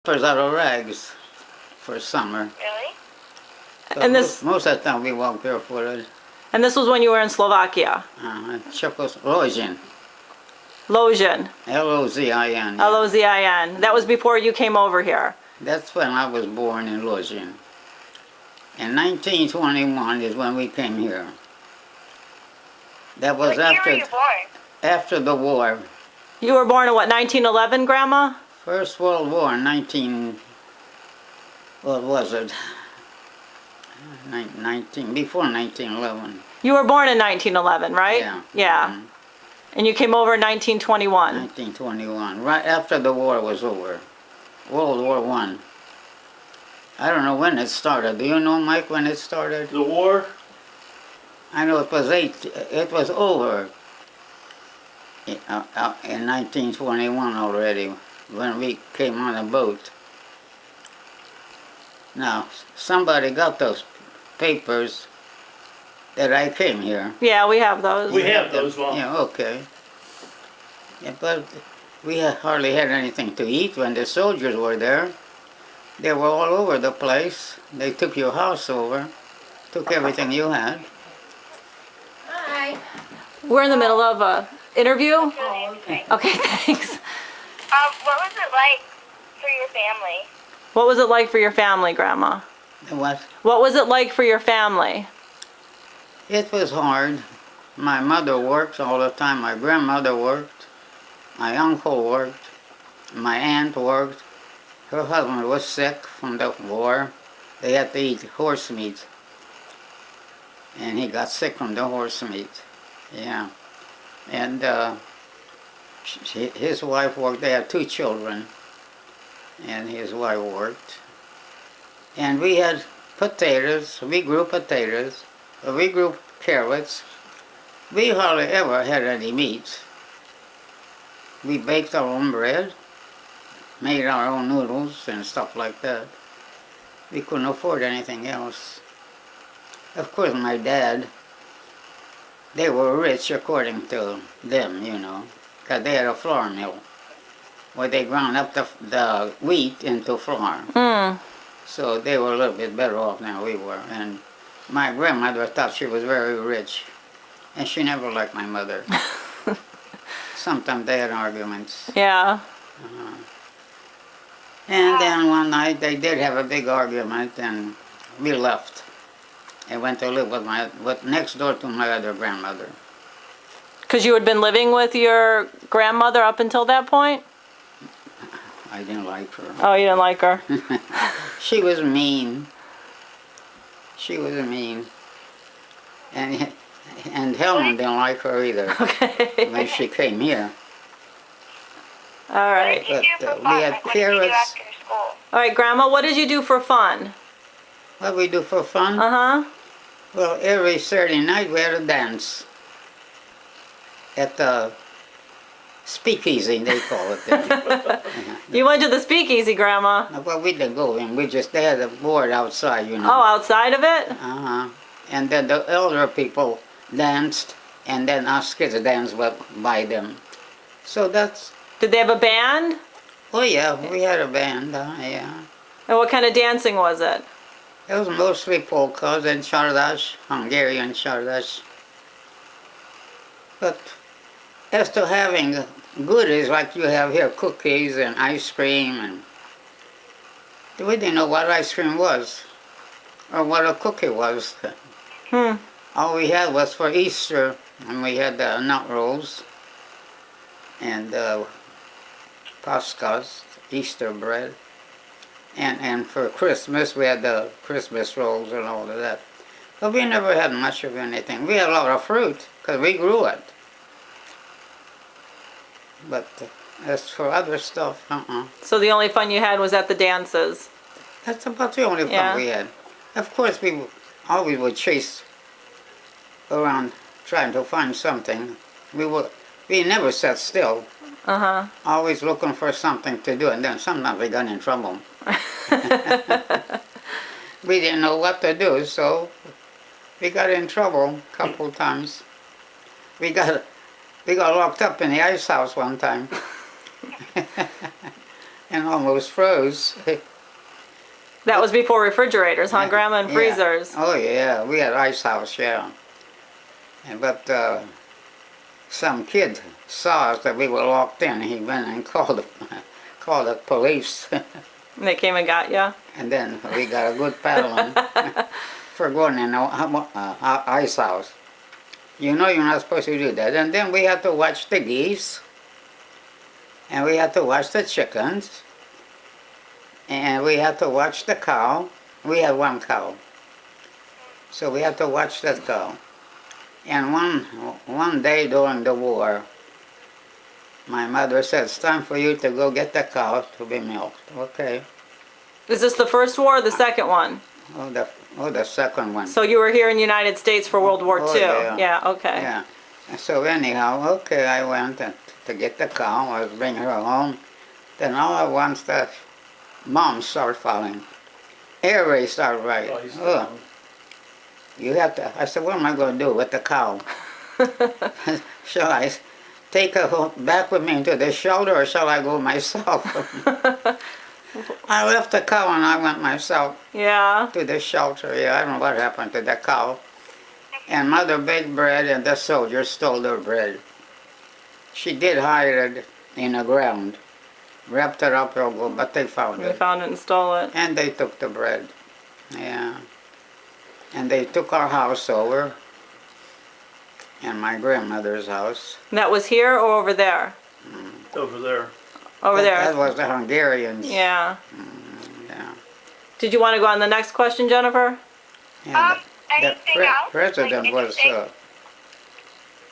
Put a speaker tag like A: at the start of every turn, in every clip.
A: diapers out of rags for summer.
B: Really?
A: And most of the time we walk barefooted.
C: And this was when you were in Slovakia?
A: Lozin.
C: Lozin.
A: L-O-Z-I-N.
C: L-O-Z-I-N. That was before you came over here?
A: That's when I was born in Lozin. In 1921 is when we came here. That was
B: What year were you born?
A: after the war.
C: You were born in what, 1911, Grandma?
A: First World War, what was it? 19, before 1911.
C: You were born in 1911, right?
A: Yeah.
C: Yeah.
A: Mm-hmm.
C: And you came over in 1921.
A: 1921, right after the war was over. World War I. I don't know when it started. Do you know, Mike, when it started?
D: The war?
A: I know it was over in 1921 already, when we came on a boat. Now, somebody got those papers that I came here.
C: Yeah, we have those.
D: We have those, Mom.
A: Yeah, okay. Yeah, but we hardly had anything to eat when the soldiers were there. They were all over the place. They took your house over, took everything you had.
B: Hi.
C: We're in the middle of a interview.
B: Oh, okay.
C: Okay, thanks.
B: What was it like for your family?
C: What was it like for your family, Grandma?
A: What?
C: What was it like for your family?
A: It was hard. My mother worked all the time. My grandmother worked. My uncle worked. My aunt worked. Her husband was sick from the war. They had to eat horse meat. And he got sick from the horse meat. Yeah. And his wife worked. They had 2 children. And his wife worked. And we had potatoes. We grew potatoes. We grew carrots. We hardly ever had any meat. We baked our own bread, made our own noodles and stuff like that. We couldn't afford anything else. Of course, my dad, they were rich according to them, you know, because they had a flour mill where they ground up the wheat into flour.
C: Mm.
A: So they were a little bit better off than we were. And my grandmother thought she was very rich, and she never liked my mother. Sometimes they had arguments.
C: Yeah.
A: And then one night they did have a big argument, and we left and went to live with next door to my other grandmother.
C: Because you had been living with your grandmother up until that point?
A: I didn't like her.
C: Oh, you didn't like her?
A: She was mean. She was mean. And Helen didn't like her either
C: Okay.
A: when she came here.
C: All right.
B: What did you do for
A: we
B: fun?
A: had
B: Like, what did you do
A: carrots.
B: after school?
C: All right, Grandma, what did you do for fun?
A: What we do for fun?
C: Uh-huh.
A: Well, every Saturday night we had a dance at the speakeasy, they call it there.
C: You went to the speakeasy, Grandma.
A: Well, we didn't go in. They had a board outside, you
C: Oh,
A: know.
C: outside of it?
A: Uh-huh. And then the elder people danced, and then us kids danced by them. So that's,
C: Did they have a band?
A: oh yeah, we had a band, yeah.
C: And what kind of dancing was it?
A: It was mostly polkas and czardas, Hungarian czardas. But as to having goodies like you have here, cookies and ice cream, and we didn't know what ice cream was or what a cookie was.
C: Hmm.
A: All we had was for Easter, and we had the nut rolls and pascas, Easter bread. And for Christmas, we had the Christmas rolls and all of that. But we never had much of anything. We had a lot of fruit, because we grew it. But as for other stuff,
C: So the only fun you had was at the dances?
A: That's about the only fun
C: Yeah.
A: we had. Of course, we always would chase around trying to find something. We never sat still.
C: Uh-huh.
A: Always looking for something to do, and then sometimes we got in trouble. We didn't know what to do, so we got in trouble a couple times. We got locked up in the ice house one time. And and almost froze.
C: That was before refrigerators, huh, Grandma, and
A: Yeah.
C: freezers?
A: Oh yeah, we had ice house, yeah. But some kid saw us that we were locked in. He went and called the police,
C: And they came and got you?
A: and then we got a good paddling for going in the ice house. You know you're not supposed to do that. And then we had to watch the geese, and we had to watch the chickens, and we had to watch the cow. We had one cow, so we had to watch that cow. And one day during the war, my mother said, "It's time for you to go get the cow to be milked." Okay.
C: Is this the first war or the second one?
A: The second one.
C: So you were here in the United States for World War
A: Oh,
C: II?
A: yeah.
C: Okay.
A: Yeah. So anyhow, okay, I went to get the cow. I was bringing her home. Then all at once, the mom started falling. Air raid started right. Oh, you have to. I said, what am I going to do with the cow? Shall I take her back with me into the shelter, or shall I go myself? I left the cow and I went myself
C: Yeah.
A: to the shelter. Yeah, I don't know what happened to the cow. And Mother baked bread, and the soldiers stole their bread. She did hide it in the ground, wrapped it up real good, but they found
C: They
A: it.
C: found it and stole it.
A: And they took the bread. Yeah. And they took our house over, and my grandmother's house.
C: That was here or over there?
D: Over there.
C: Over there.
A: That was the Hungarians.
C: Yeah.
A: Yeah.
C: Did you want to go on the next question, Jennifer?
A: Yeah, the
B: Anything else?
A: president
B: Like,
A: was
B: interesting?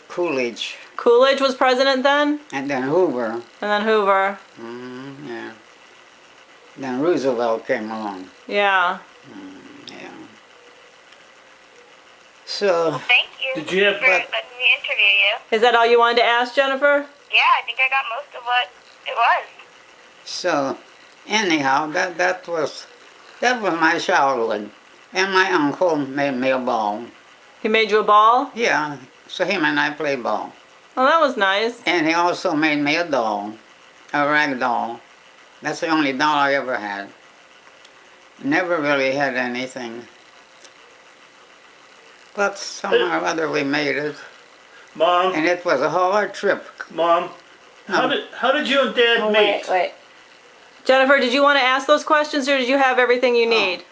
A: Coolidge,
C: Coolidge was president then?
A: and then Hoover.
C: And then Hoover.
A: Yeah. Then Roosevelt came along.
C: Yeah.
A: Yeah. So,
B: Thank you
D: Did you have-
B: for letting me interview you.
C: Is that all you wanted to ask, Jennifer?
B: Yeah, I think I got most of what it was.
A: so anyhow, that was my childhood. And my uncle made me a ball.
C: He made you a ball?
A: Yeah, so him and I played ball.
C: Oh, that was nice.
A: And he also made me a doll, a rag doll. That's the only doll I ever had. Never really had anything. But somehow or other we made it.
D: Mom,
A: And it was a hard trip.
D: Mom, how did you and Dad meet?
C: wait. Jennifer, did you want to ask those questions or did you have everything you need?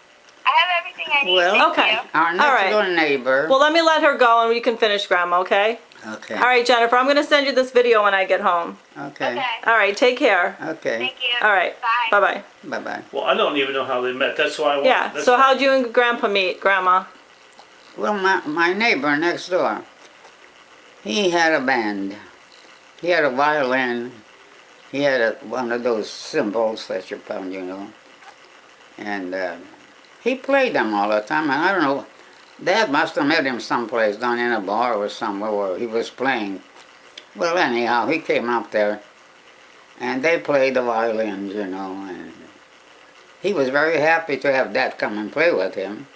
B: I have everything I need.
A: Well,
B: Thank
C: Okay.
B: you.
A: Our next
C: right.
A: door neighbor.
C: Well, let me let her go and we can finish, Grandma, okay?
A: Okay.
C: All right, Jennifer, I'm going to send you this video when I get home.
A: Okay.
B: Okay.
C: All right, take care.
A: Okay.
B: Thank you.
C: All right.
B: Bye.
C: Bye-bye.
A: Bye-bye.
D: Well, I don't even know how they met. That's why I want.
C: Yeah, so how'd you and Grandpa meet, Grandma?
A: Well, my neighbor next door, he had a band. He had a violin. He had one of those cymbals that you found, you know. And he played them all the time. And I don't know, Dad must have met him someplace down in a bar or somewhere where he was playing. Well, anyhow, he came up there. And they played the violins, you know. And he was very happy to have Dad come and play with him.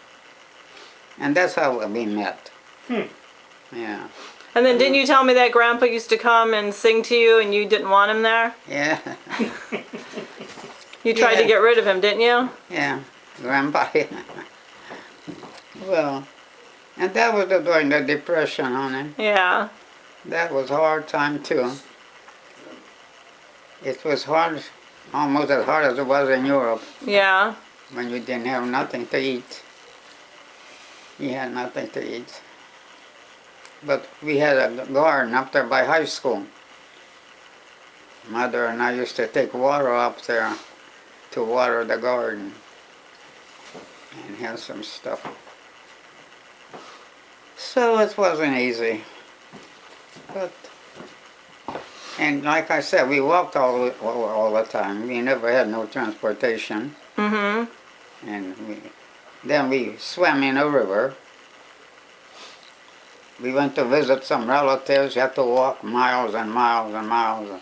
A: And that's how we met. Yeah.
C: And then didn't you tell me that Grandpa used to come and sing to you and you didn't want him there?
A: Yeah.
C: You tried to
A: Yeah.
C: get rid of him, didn't you?
A: Yeah. Grandpa. Well, and that was during the Depression, honey.
C: Yeah.
A: That was a hard time, too. It was hard, almost as hard as it was in Europe,
C: Yeah.
A: when you didn't have nothing to eat. You had nothing to eat. But we had a garden up there by high school. Mother and I used to take water up there to water the garden and have some stuff. So it wasn't easy. But, and like I said, we walked all the time. We never had no transportation.
C: Mm-hmm.
A: And then we swam in a river. We went to visit some relatives. You had to walk miles and miles and miles.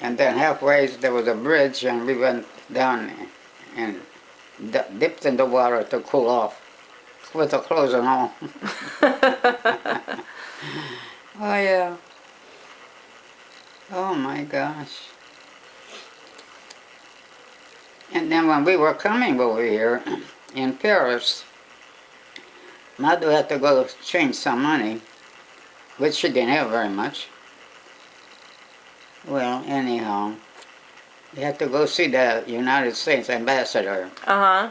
A: And then halfway there was a bridge, and we went down and dipped in the water to cool off with the clothes and all. Oh yeah. Oh my gosh. And then when we were coming over here in Paris, Mother had to go change some money, which she didn't have very much. Well, anyhow, you had to go see the United States ambassador,
C: Uh-huh.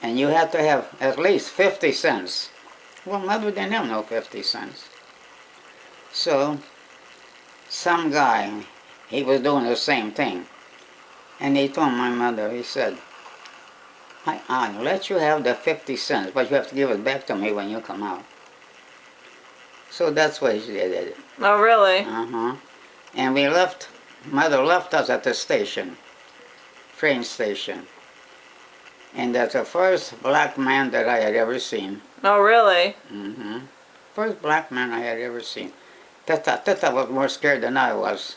A: and you had to have at least 50 cents. Well, Mother didn't have no 50 cents. So, some guy, he was doing the same thing. And he told my mother, he said, I'll let you have the 50 cents, but you have to give it back to me when you come out. So that's what she did.
C: Oh, really?
A: Uh-huh. And we left, Mother left us at the station, train station. And that's the first black man that I had ever seen.
C: Oh, really?
A: Mm-hmm. First black man I had ever seen. Teta was more scared than I was.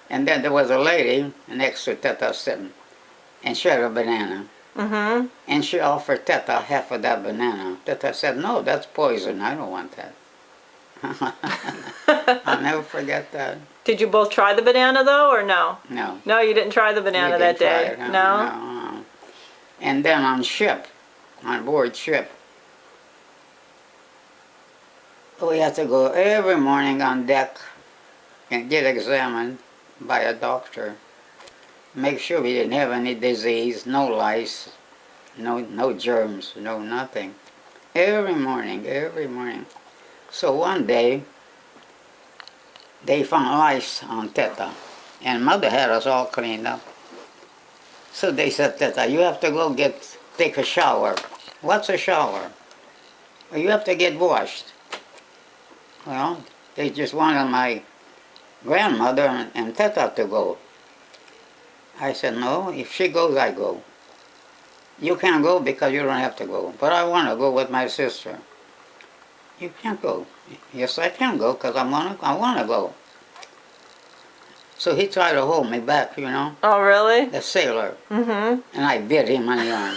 A: And then there was a lady next to Teta sitting, and she had a banana.
C: Mm-hmm.
A: And she offered Teta half of that banana. Teta said, no, that's poison. I don't want that. I'll never forget that.
C: Did you both try the banana, though, or no?
A: No.
C: No, you didn't try the banana
A: We
C: that
A: didn't try
C: day?
A: it, huh?
C: No?
A: No. And then on board ship, we had to go every morning on deck and get examined by a doctor. Make sure we didn't have any disease, no lice, no germs, no nothing. Every morning, every morning. So one day, they found lice on Teta, and Mother had us all cleaned up. So they said, Teta, you have to go take a shower. What's a shower? Well, you have to get washed. Well, they just wanted my grandmother and Teta to go. I said, no, if she goes, I go. You can't go because you don't have to go. But I want to go with my sister. You can't go. Yes, I can go because I want to go. So he tried to hold me back, you know,
C: Oh, really?
A: the sailor.
C: Mm-hmm.
A: And I bit him on the arm.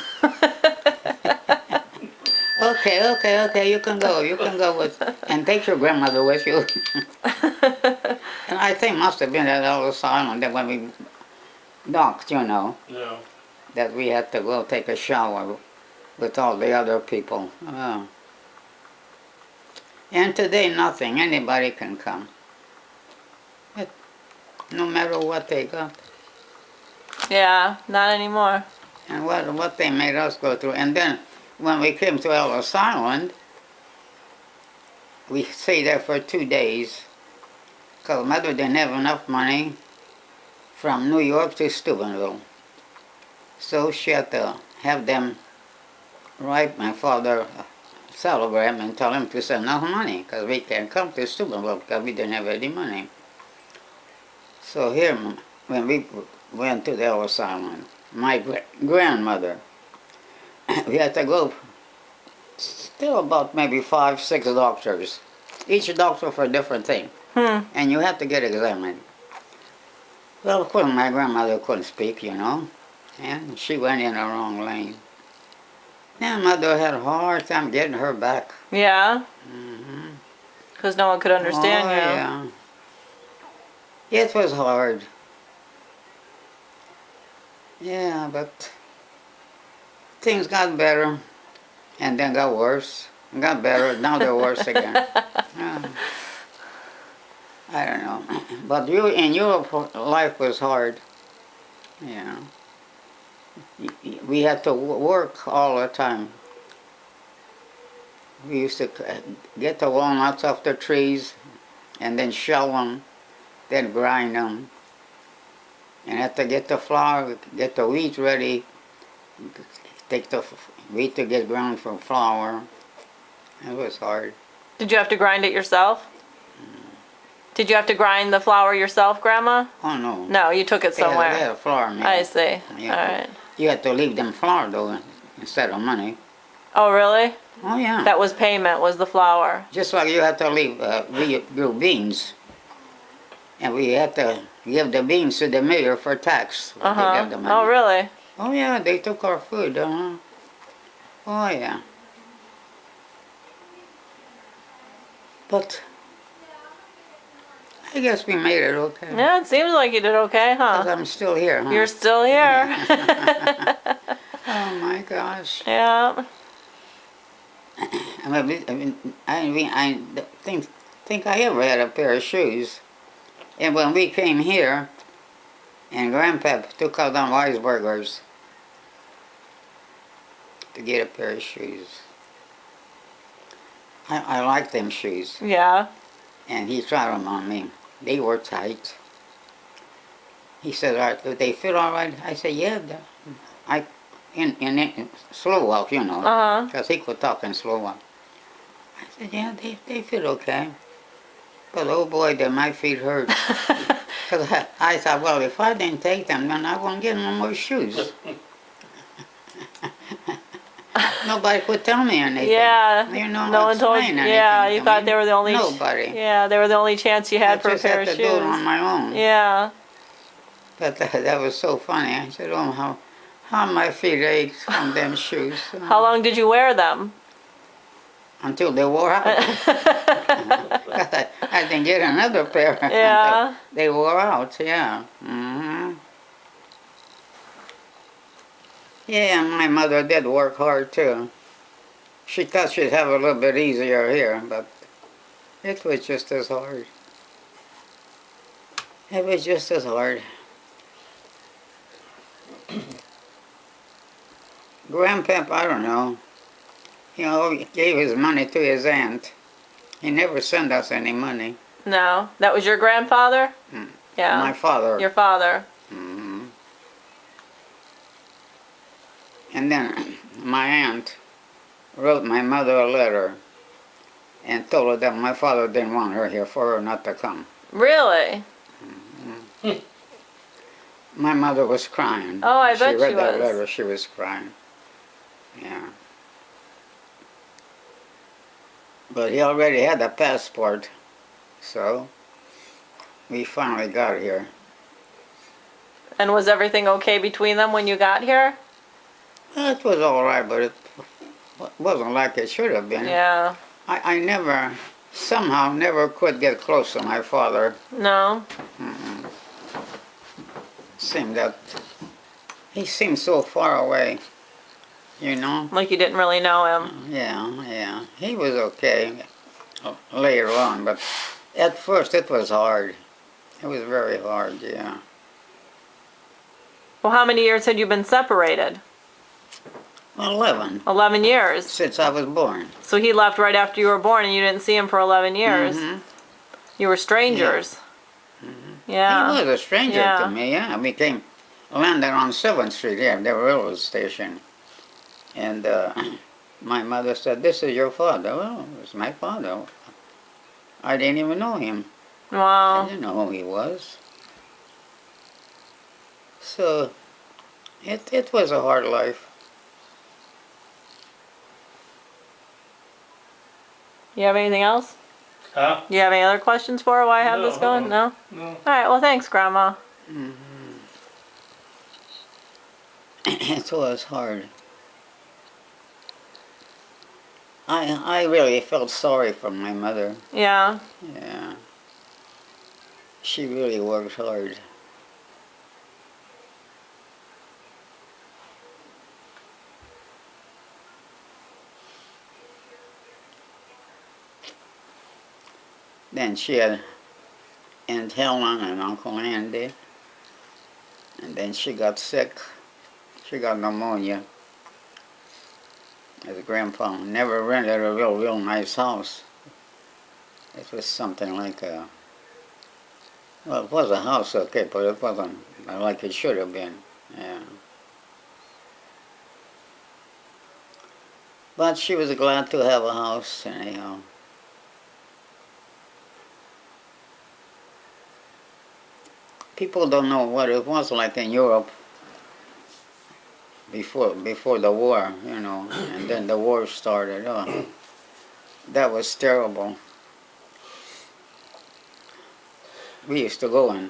A: Okay, you can go with, and take your grandmother with you. And I think must have been at Ellis Island that when we docked, you know,
D: Yeah.
A: that we had to go take a shower with all the other people. Oh. And today nothing, anybody can come. But no matter what they got.
C: Yeah, not anymore.
A: And what they made us go through. And then when we came to Ellis Island, we stayed there for 2 days because Mother didn't have enough money from New York to Steubenville. So she had to have them write my father a telegram and tell him to send enough money because we can't come to Steubenville because we didn't have any money. So here, when we went to the Ellis Island, my grandmother, we had to go still about maybe 5, 6 doctors, each doctor for a different thing, and you have to get examined. Well, of course, my grandmother couldn't speak, you know, and she went in the wrong lane. Then Mother had a hard time getting her back.
C: Yeah?
A: Mm-hmm.
C: Because no one could understand you.
A: Yeah. It was hard. Yeah, but things got better and then got worse. Got better, now they're worse again. I don't know. But in your life was hard. You know. We had to work all the time. We used to get the walnuts off the trees and then shell them, then grind them. And had to get the flour, get the wheat ready, take the wheat to get ground for flour. It was hard.
C: Did you have to grind it yourself? Did you have to grind the flour yourself, Grandma?
A: Oh no.
C: No, you took it somewhere.
A: They had a flour mill.
C: I see.
A: You
C: All
A: had to-
C: right.
A: You had to leave them flour though instead of money.
C: Oh, really?
A: Oh yeah.
C: That was payment, was the flour.
A: Just like you had to leave, we grew beans. And we had to give the beans to the mayor for tax. They gave the money.
C: Oh, really?
A: Oh yeah, they took our food, Oh yeah. But I guess we made it okay.
C: Yeah, it seems like you did okay,
A: 'Cause
C: huh?
A: I'm still here, huh?
C: You're still here.
A: Oh my gosh.
C: Yeah.
A: I think I ever had a pair of shoes. And when we came here, and Grandpa took out on Weisbergers to get a pair of shoes. I like them shoes.
C: Yeah.
A: And he tried them on me. They were tight. He said, "Do they fit all right?" I said, "Yeah." In Slovak, you know,
C: Uh-huh.
A: because he could talk in Slovak. I said, "Yeah, they fit okay." But oh boy, did my feet hurt. Because I thought, well, if I didn't take them, then I won't get no more shoes. Nobody could tell me anything.
C: Yeah.
A: You know,
C: No one told you.
A: explain
C: Yeah,
A: anything
C: you
A: to
C: thought
A: me.
C: they were the only.
A: Nobody.
C: Yeah, they were the only chance you had
A: I
C: for a
A: just
C: pair
A: had
C: of
A: to do it on
C: shoes.
A: my own.
C: Yeah.
A: But that was so funny. I said, "Oh, how my feet ached from them shoes."
C: How long did you wear them?
A: Until they wore out. I didn't get another pair.
C: Yeah.
A: Until they wore out. Yeah. Hmm. Yeah, my mother did work hard too. She thought she'd have a little bit easier here, but it was just as hard. It was just as hard. Grandpap, I don't know. He always gave his money to his aunt. He never sent us any money.
C: No, that was your grandfather.
A: Mm.
C: Yeah.
A: My father.
C: Your father.
A: Mhm. And then my aunt wrote my mother a letter and told her that my father didn't want her here, for her not to come.
C: Really?
A: My mother was crying.
C: Oh, I bet
A: she read
C: she
A: that
C: was.
A: letter. She was crying. Yeah. But he already had a passport, so we finally got here.
C: And was everything okay between them when you got here?
A: It was all right, but it wasn't like it should have been.
C: Yeah.
A: I somehow never could get close to my father.
C: No.
A: He seemed so far away, you know?
C: Like you didn't really know him.
A: Yeah. He was okay later on, but at first it was hard. It was very hard, yeah.
C: Well, how many years had you been separated?
A: 11,
C: 11 years.
A: since I was born.
C: So he left right after you were born and you didn't see him for 11 years.
A: Mhm.
C: You were strangers. Yeah.
A: He was a stranger
C: Yeah.
A: to me, yeah. We landed on 7th Street here, the railroad station. And my mother said, "This is your father." Well, it was my father. I didn't even know him. I
C: Wow.
A: didn't know who he was. So, it was a hard life.
C: You have anything else?
D: Huh?
C: Do you have any other questions for her while I have
D: No,
C: this going? No?
D: No.
C: All right, well, thanks, Grandma.
A: It was hard. I really felt sorry for my mother.
C: Yeah.
A: Yeah. She really worked hard. Then she had Aunt Helen and Uncle Andy. And then she got sick. She got pneumonia. His grandpa never rented a real nice house. It was something like well, it was a house, okay, but it wasn't like it should have been. Yeah. But she was glad to have a house anyhow. People don't know what it was like in Europe before the war, you know, and then the war started. Oh, that was terrible. We used to go and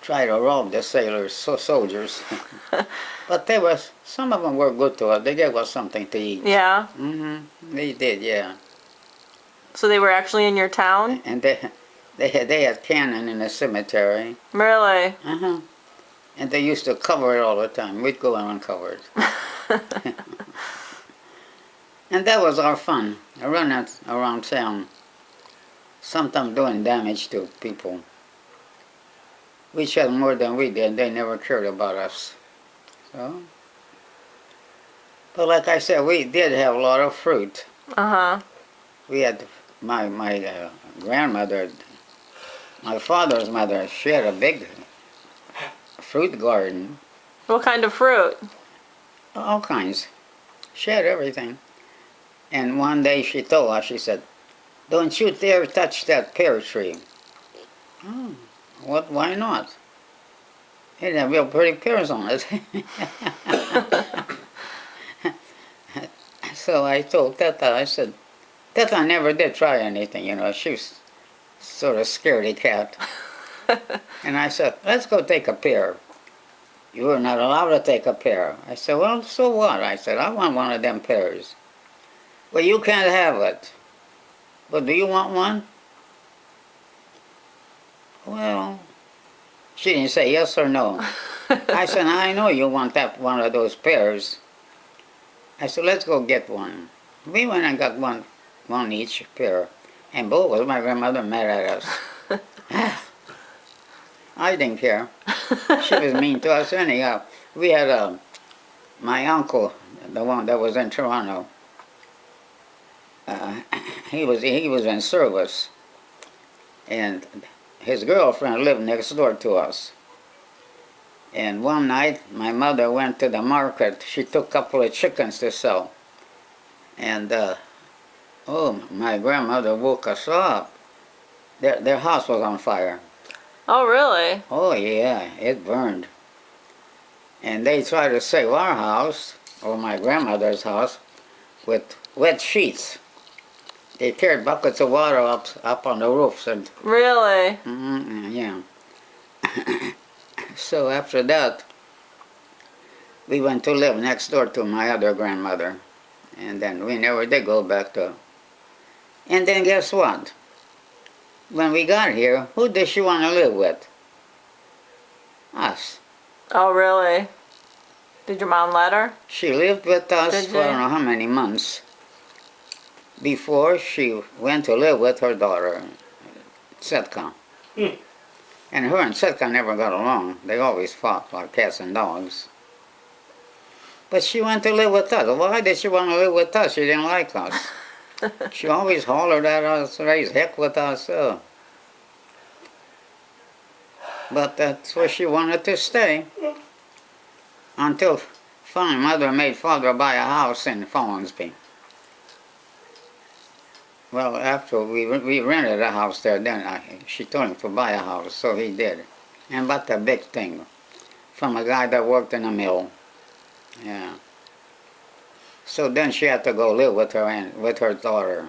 A: try to rob the sailors, soldiers. But some of them were good to us. They gave us something to eat.
C: Yeah.
A: They did, yeah.
C: So they were actually in your town?
A: And They had cannon in the cemetery.
C: Really?
A: Uh-huh. And they used to cover it all the time. We'd go and uncover it. And that was our fun, running around town, sometimes doing damage to people. We had more than we did. They never cared about us. So, but like I said, we did have a lot of fruit.
C: Uh-huh.
A: We had my grandmother, my father's mother. She had a big fruit garden,
C: What kind of fruit?
A: all kinds. She had everything. And one day she told us, she said, "Don't you dare touch that pear tree." Oh, what? Why not? It had real pretty pears on it. So I told Teta, I said, Teta never did try anything, you know. She was sort of scaredy cat. And I said, let's go take a pear. You were not allowed to take a pear. I said, well, so what? I said, I want one of them pears. Well, you can't have it. But do you want one? Well, she didn't say yes or no. I said, I know you want that one of those pears. I said, let's go get one. We went and got one each pear. And boy, was my grandmother mad at us. I didn't care. She was mean to us anyhow. We had my uncle, the one that was in Toronto. He was in service, and his girlfriend lived next door to us. And one night, my mother went to the market. She took a couple of chickens to sell. And, oh, my grandmother woke us up. Their house was on fire.
C: Oh, really?
A: Oh, yeah, it burned. And they tried to save our house, or my grandmother's house, with wet sheets. They carried buckets of water up on the roofs. And,
C: Really?
A: yeah. So after that, we went to live next door to my other grandmother. And then we never did go back to. And then guess what? When we got here, who did she want to live with? Us.
C: Oh, really? Did your mom let her?
A: She lived with us
C: Did
A: for I
C: you?
A: don't know how many months before she went to live with her daughter, Setka. And her and Setka never got along. They always fought like cats and dogs. But she went to live with us. Why did she want to live with us? She didn't like us. She always hollered at us, raised heck with us. But that's where she wanted to stay. Until finally Mother made Father buy a house in Follinsby. Well, after we rented a house there, then she told him to buy a house, so he did. And bought a big thing from a guy that worked in a mill. Yeah. So then she had to go live with her daughter.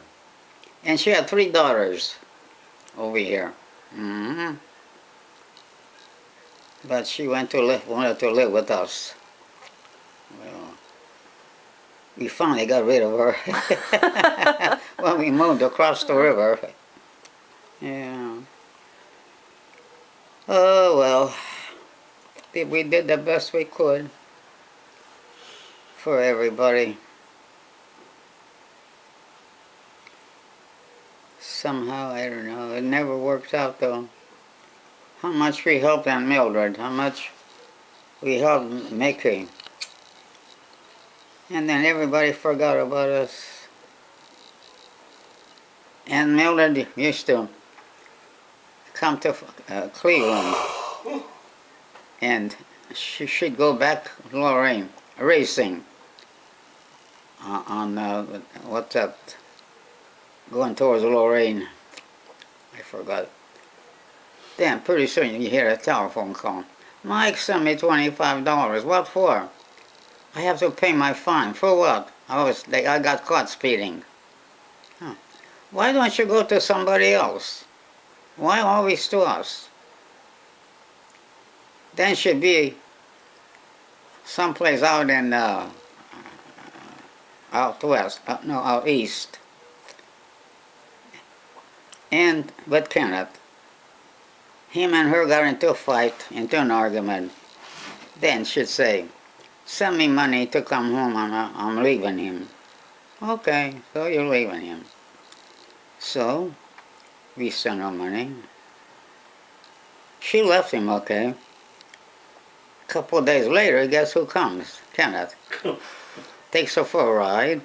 A: And she had 3 daughters over here. But she wanted to live with us. Well, we finally got rid of her when we moved across the river. Yeah. Oh, well, we did the best we could for everybody. Somehow, I don't know, it never worked out though. How much we helped Aunt Mildred, how much we helped Mickey. And then everybody forgot about us. And Mildred used to come to Cleveland, and she'd go back to Lorraine, racing on what's that, going towards Lorraine. I forgot. Then pretty soon you hear a telephone call. Mike sent me $25. What for? I have to pay my fine. For what? I got caught speeding. Huh. Why don't you go to somebody else? Why always to us? Then she'd be someplace out in out east. And with Kenneth. him and her got into a fight, into an argument. Then she'd say, send me money to come home, I'm leaving him. Okay, so you're leaving him. So, we sent her money. She left him, okay. A couple of days later, guess who comes? Kenneth. Takes her for a ride.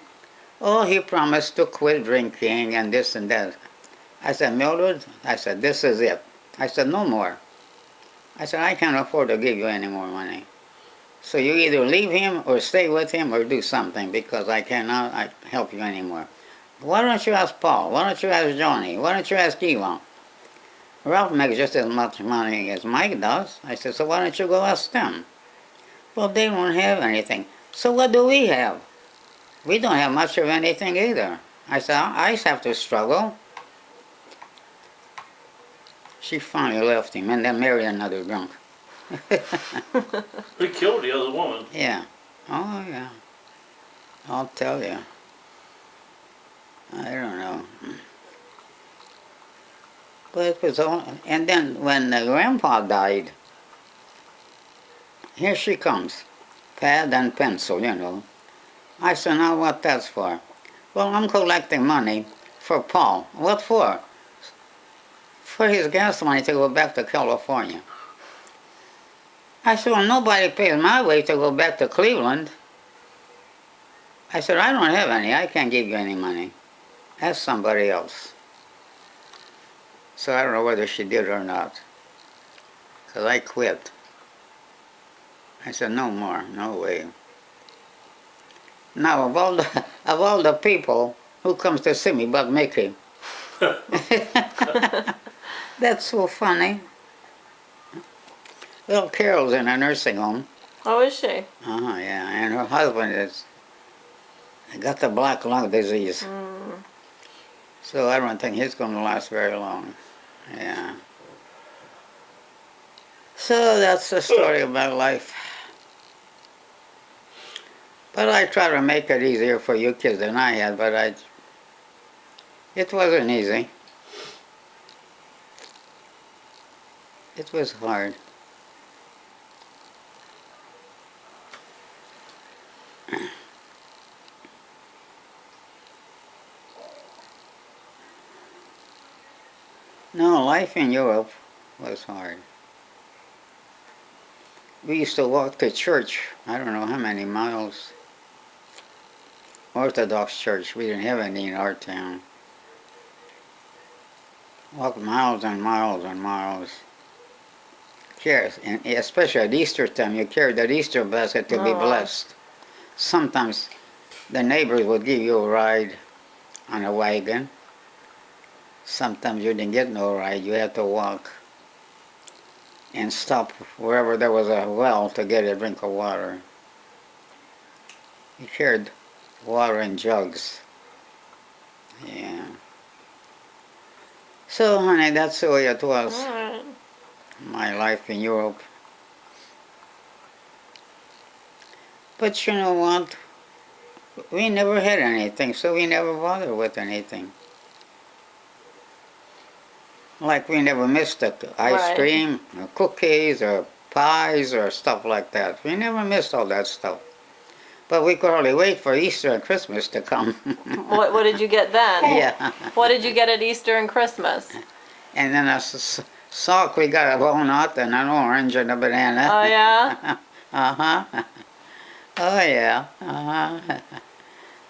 A: Oh, he promised to quit drinking and this and that. I said, Mildred, I said, this is it. I said, no more. I said, I can't afford to give you any more money. So you either leave him or stay with him or do something because I cannot help you anymore. Why don't you ask Paul? Why don't you ask Johnny? Why don't you ask Elon? Ralph makes just as much money as Mike does. I said, so why don't you go ask them? Well, they don't have anything. So what do we have? We don't have much of anything either. I said, I have to struggle. She finally left him and then married another drunk.
D: He killed the other woman.
A: Yeah. Oh, yeah. I'll tell you. I don't know. But it was all... And then when Grandpa died, here she comes. Pad and pencil, you know. I said, now what that's for? Well, I'm collecting money for Paul. What for? For his gas money to go back to California. I said, well, nobody pays my way to go back to Cleveland. I said, I don't have any. I can't give you any money. Ask somebody else. So I don't know whether she did or not. Because I quit. I said, no more. No way. Now, of all the people who comes to see me but Mickey. That's so funny. Well, Carol's in a nursing home.
C: Oh, is she?
A: Yeah, and her husband is got the black lung disease. So I don't think he's going to last very long. Yeah. So that's the story of my life. But I try to make it easier for you kids than I had, but it wasn't easy. It was hard. No, life in Europe was hard. We used to walk to church, I don't know how many miles. Orthodox church, we didn't have any in our town. Walk miles and miles and miles. And especially at Easter time, you carried that Easter basket to be blessed. Sometimes the neighbors would give you a ride on a wagon. Sometimes you didn't get no ride, you had to walk and stop wherever there was a well to get a drink of water. You carried water in jugs. Yeah. So, honey, that's the way it was.
C: All right.
A: My life in Europe. But you know what? We never had anything, so we never bothered with anything. Like we never missed the ice cream, or cookies, or pies, or stuff like that. We never missed all that stuff. But we could hardly wait for Easter and Christmas to come.
C: What did you get then?
A: Yeah.
C: What did you get at Easter and Christmas?
A: And then a sock, we got a walnut and an orange and a banana.
C: Oh, yeah?
A: Uh-huh. Oh, yeah. Uh-huh.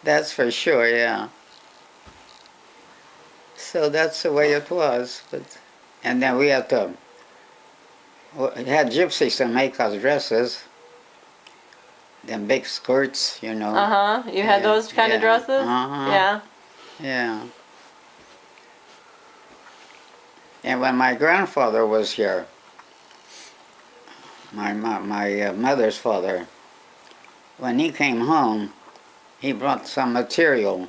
A: That's for sure, yeah. So that's the way it was. And then we had gypsies to make us dresses. Them big skirts, you know.
C: Uh-huh. You had those kind of dresses?
A: Uh-huh.
C: Yeah.
A: Yeah. And when my grandfather was here, my mother's father, when he came home, he brought some material,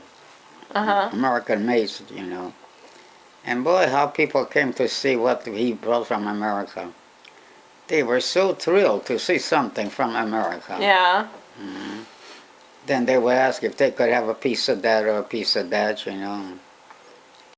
A: American made, you know. And boy, how people came to see what he brought from America. They were so thrilled to see something from America.
C: Yeah.
A: Then they would ask if they could have a piece of that or a piece of that, you know.